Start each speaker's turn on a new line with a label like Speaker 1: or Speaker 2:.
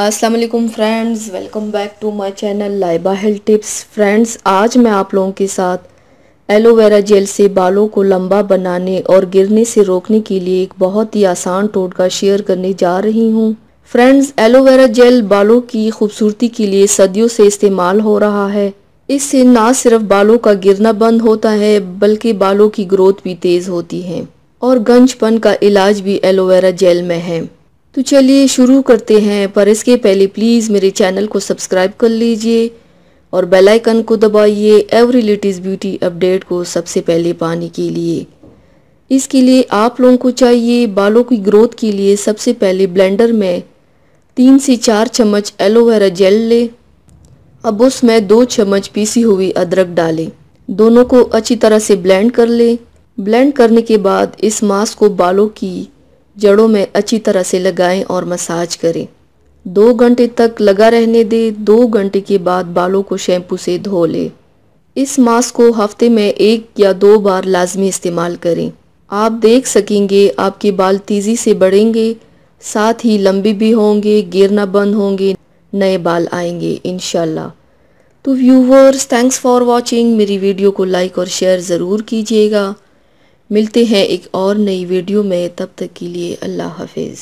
Speaker 1: अस्सलाम वालेकुम friends, welcome back to my channel Laiba health tips. Friends, आज मैं आप लोगों के साथ एलोवेरा जेल से बालों को लंबा बनाने और गिरने से रोकने के लिए एक बहुत ही आसान टोटका शेयर करने जा रही हूँ। फ्रेंड्स, एलोवेरा जेल बालों की खूबसूरती के लिए सदियों से इस्तेमाल हो रहा है। इससे ना सिर्फ बालों का गिरना बंद होता है बल्कि बालों की ग्रोथ भी तेज होती है और गंजपन का इलाज भी एलोवेरा जेल में है। तो चलिए शुरू करते हैं, पर इसके पहले प्लीज़ मेरे चैनल को सब्सक्राइब कर लीजिए और बेल आइकन को दबाइए एवरी लेटेस्ट ब्यूटी अपडेट को सबसे पहले पाने के लिए। इसके लिए आप लोगों को चाहिए बालों की ग्रोथ के लिए सबसे पहले ब्लेंडर में 3 से 4 चम्मच एलोवेरा जेल ले। अब उसमें 2 चम्मच पीसी हुई अदरक डालें। दोनों को अच्छी तरह से ब्लेंड कर लें। ब्लेंड करने के बाद इस मास्क को बालों की जड़ों में अच्छी तरह से लगाएं और मसाज करें। 2 घंटे तक लगा रहने दें। 2 घंटे के बाद बालों को शैम्पू से धो लें। इस मास्क को हफ्ते में 1 या 2 बार लाजमी इस्तेमाल करें। आप देख सकेंगे आपके बाल तेज़ी से बढ़ेंगे, साथ ही लंबे भी होंगे, गिरना बंद होंगे, नए बाल आएंगे इंशाल्लाह। तो व्यूवर्स, थैंक्स फॉर वॉचिंग। मेरी वीडियो को लाइक और शेयर ज़रूर कीजिएगा। मिलते हैं एक और नई वीडियो में, तब तक के लिए अल्लाह हाफिज़।